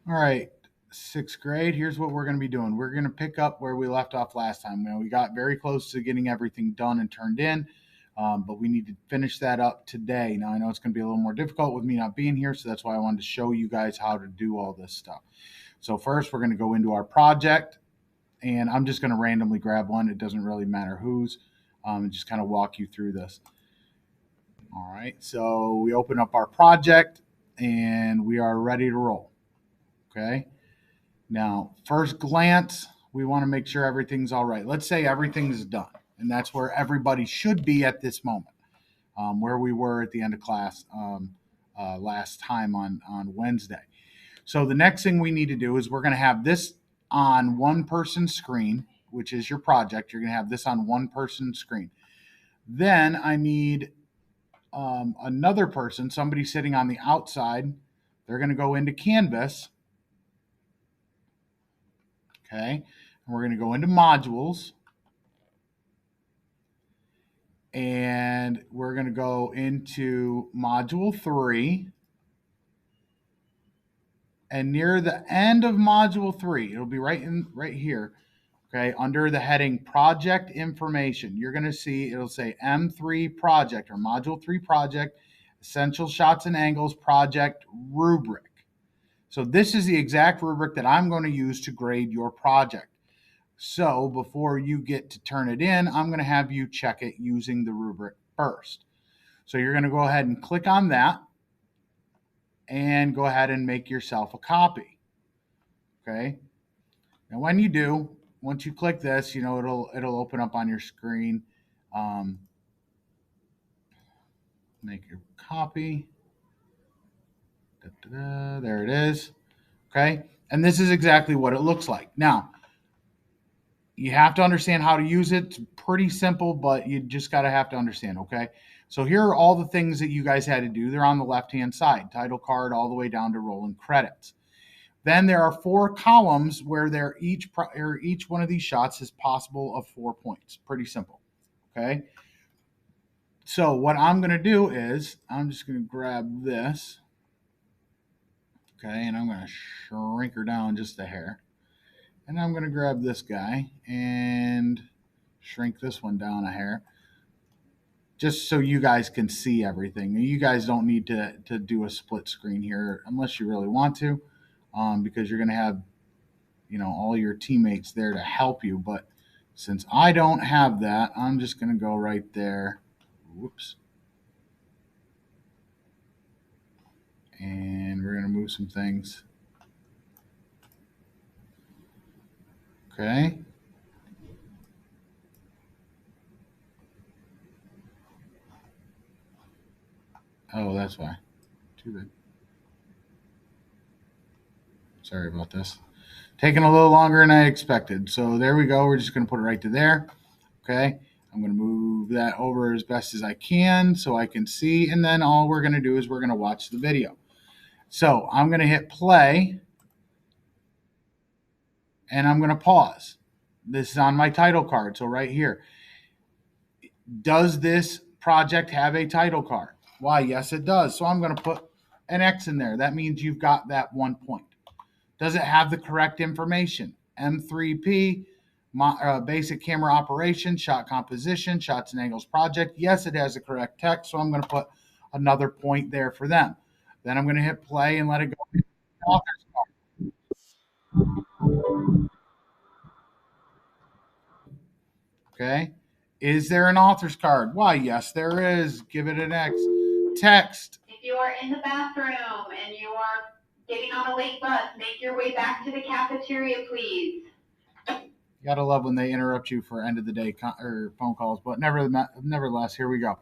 All right, sixth grade. Here's what we're going to be doing. We're going to pick up where we left off last time. We got very close to getting everything done and turned in, but we need to finish that up today. Now, I know it's going to be a little more difficult with me not being here, so that's why I wanted to show you guys how to do all this stuff. So first, we're going to go into our project, and I'm just going to randomly grab one. It doesn't really matter whose, and just kind of walk you through this. All right, so we open up our project, and we are ready to roll. Okay. Now, first glance, we want to make sure everything's all right. Let's say everything's done, and that's where everybody should be at this moment, where we were at the end of class last time on Wednesday. So the next thing we need to do is we're going to have this on one person's screen, which is your project. You're going to have this on one person's screen. Then I need another person, somebody sitting on the outside. They're going to go into Canvas. Okay, and we're going to go into modules, and we're going to go into module 3, and near the end of module 3, it'll be right here, okay, under the heading project information, you're going to see it'll say M3 project or module 3 project, essential shots and angles project rubric. So this is the exact rubric that I'm going to use to grade your project. So before you get to turn it in, I'm going to have you check it using the rubric first. So you're going to go ahead and click on that and go ahead and make yourself a copy. Okay. Now when you do, once you click this, it'll open up on your screen. Make your copy. There it is. Okay. And this is exactly what it looks like. Now, you have to understand how to use it. It's pretty simple, but you just have to understand, okay? So here are all the things that you guys had to do. They're on the left-hand side, title card all the way down to rolling credits. Then there are 4 columns where each one of these shots is possible of 4 points. Pretty simple, okay? So what I'm going to do is I'm just going to grab this, okay, and I'm going to shrink her down just a hair. And I'm going to grab this guy and shrink this one down a hair, just so you guys can see everything. You guys don't need to do a split screen here unless you really want to, because you're going to have, all your teammates there to help you. But since I don't have that, I'm just going to go right there. Whoops. And we're going to move some things. Okay. Oh, that's why. Too bad. Sorry about this. Taking a little longer than I expected. So there we go. We're just going to put it right to there. Okay. I'm going to move that over as best as I can so I can see. And then all we're going to do is we're going to watch the video. So I'm going to hit play. And I'm going to pause. This is on my title card. So right here. Does this project have a title card? Why, yes, it does. So I'm going to put an X in there. That means you've got that 1 point. Does it have the correct information? M3P, basic camera operation, shot composition, shots and angles project. Yes, it has the correct text. So I'm going to put another point there for them. Then I'm going to hit play and let it go. Author's card. Okay. Is there an author's card? Why, yes, there is. Give it an X. Text. If you are in the bathroom and you are getting on a late bus, make your way back to the cafeteria, please. You gotta love when they interrupt you for end of the day or phone calls, but nevertheless, here we go.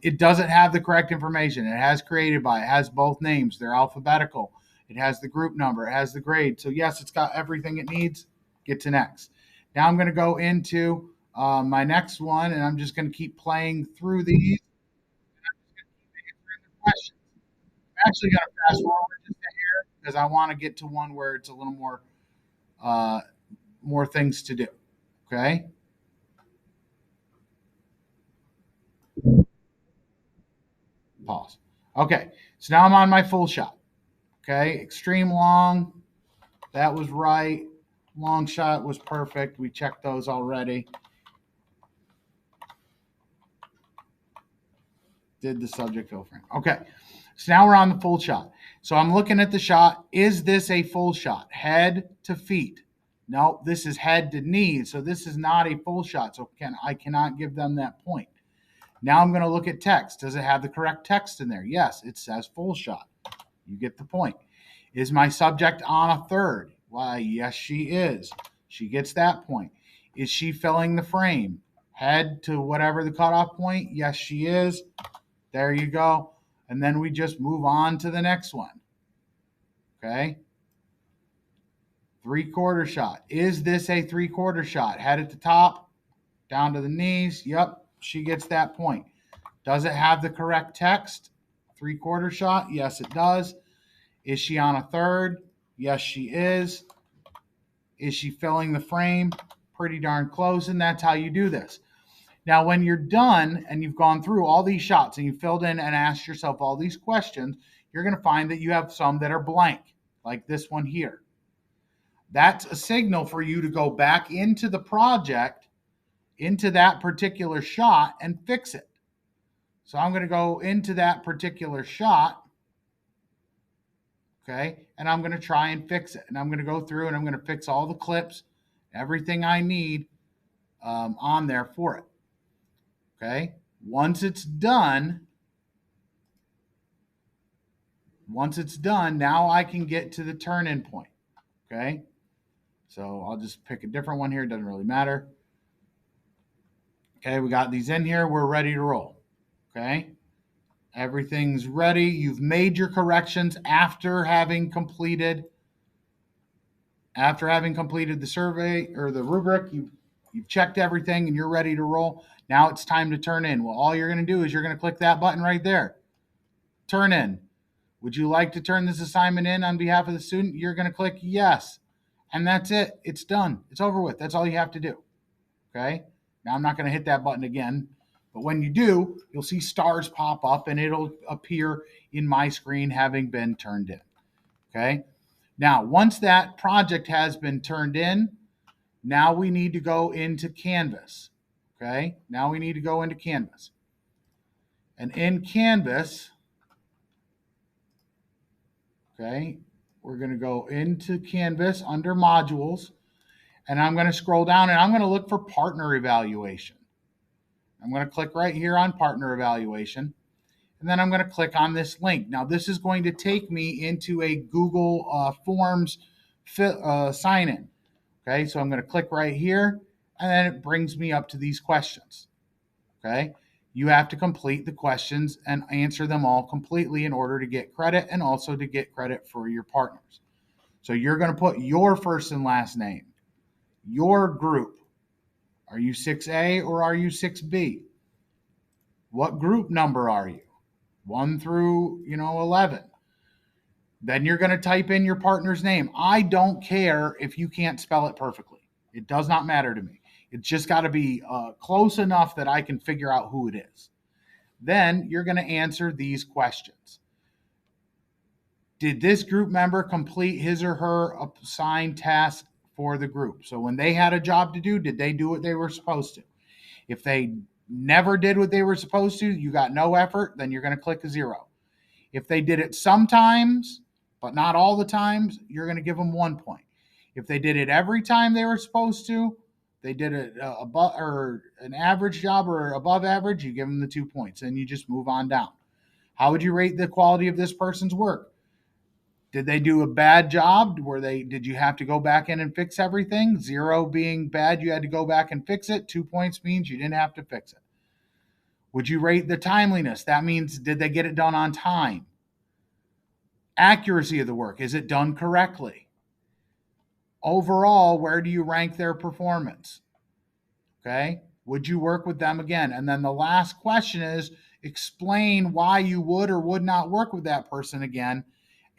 It doesn't have the correct information. It has created by. It has both names. They're alphabetical. It has the group number. It has the grade. So yes, it's got everything it needs. Get to next. Now I'm going to go into my next one, and I'm just going to keep playing through these. I'm actually going to fast forward just a hair because I want to get to one where it's a little more things to do. Okay. Pause. Okay. So now I'm on my full shot. Okay, extreme long, that was right. Long shot was perfect. We checked those already. Did the subject fill frame. Okay, so now we're on the full shot. So I'm looking at the shot. Is this a full shot? Head to feet. No, this is head to knees. So this is not a full shot. So I cannot give them that point. Now I'm going to look at text. Does it have the correct text in there? Yes, it says full shot. You get the point. Is my subject on a third? Why, yes, she is. She gets that point. Is she filling the frame? Head to whatever the cutoff point? Yes, she is. There you go. And then we just move on to the next one. Okay. 3/4 shot. Is this a 3/4 shot? Head at the top, down to the knees. Yep, she gets that point. Does it have the correct text? 3/4 shot? Yes, it does. Is she on a third? Yes, she is. Is she filling the frame? Pretty darn close, and that's how you do this. Now, when you're done and you've gone through all these shots and you filled in and asked yourself all these questions, you're going to find that you have some that are blank, like this one here. That's a signal for you to go back into the project, into that particular shot, and fix it. So I'm going to go into that particular shot, okay, and I'm going to try and fix it. And I'm going to go through and I'm going to fix all the clips, everything I need on there for it. Okay, once it's done, now I can get to the turn-in point. Okay, so I'll just pick a different one here. It doesn't really matter. Okay, we got these in here. We're ready to roll. Okay, everything's ready. You've made your corrections after having completed the survey or the rubric. You've checked everything and you're ready to roll. Now it's time to turn in. Well, all you're going to do is you're going to click that button right there. Turn in. Would you like to turn this assignment in on behalf of the student? You're going to click yes. And that's it. It's done. It's over with. That's all you have to do. Okay? Now I'm not going to hit that button again. But when you do, you'll see stars pop up and it'll appear in my screen having been turned in. Okay? Now, once that project has been turned in, now we need to go into Canvas. Okay? Now we need to go into Canvas. And in Canvas, okay, we're going to go into Canvas under modules, and I'm going to scroll down and I'm going to look for partner evaluation. I'm going to click right here on partner evaluation, and then I'm going to click on this link. Now, this is going to take me into a Google Forms sign-in. Okay, so I'm going to click right here, and then it brings me up to these questions. Okay, you have to complete the questions and answer them all completely in order to get credit and also to get credit for your partners. So you're going to put your first and last name, your group. Are you 6A or are you 6B? What group number are you? 1 through 11. Then you're going to type in your partner's name. I don't care if you can't spell it perfectly. It does not matter to me. It's just got to be close enough that I can figure out who it is. Then you're going to answer these questions. Did this group member complete his or her assigned task for the group? So when they had a job to do, did they do what they were supposed to? If they never did what they were supposed to, you got no effort, then you're going to click a 0. If they did it sometimes, but not all the times, you're going to give them 1 point. If they did it every time they were supposed to, they did it above or an average job or above average, you give them the 2 points and you just move on down. How would you rate the quality of this person's work? Did they do a bad job? Did you have to go back in and fix everything? 0 being bad, you had to go back and fix it. 2 points means you didn't have to fix it. Would you rate the timeliness? That means, did they get it done on time? Accuracy of the work. Is it done correctly? Overall, where do you rank their performance? Okay. Would you work with them again? And then the last question is, explain why you would or would not work with that person again.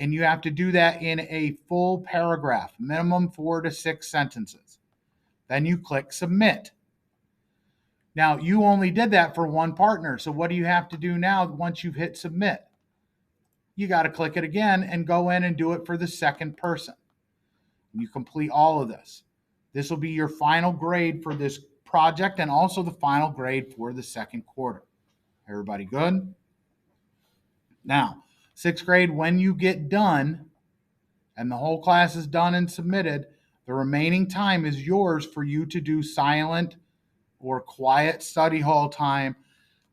And you have to do that in a full paragraph, minimum 4 to 6 sentences. Then you click submit. Now, you only did that for one partner. So what do you have to do now once you've hit submit? you got to click it again and go in and do it for the second person. You complete all of this. This will be your final grade for this project and also the final grade for the second quarter. Everybody good? Now, sixth grade, when you get done and the whole class is done and submitted, the remaining time is yours for you to do silent or quiet study hall time.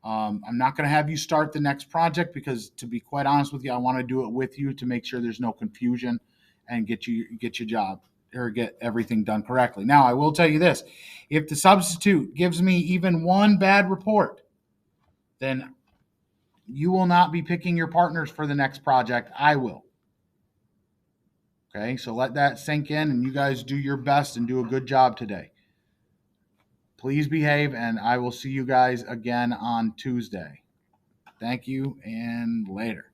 I'm not going to have you start the next project because, to be quite honest with you, I want to do it with you to make sure there's no confusion and get your job or get everything done correctly. Now, I will tell you this: if the substitute gives me even one bad report, then you will not be picking your partners for the next project. I will. Okay, so let that sink in, and you guys do your best and do a good job today. Please behave, and I will see you guys again on Tuesday. Thank you, and later.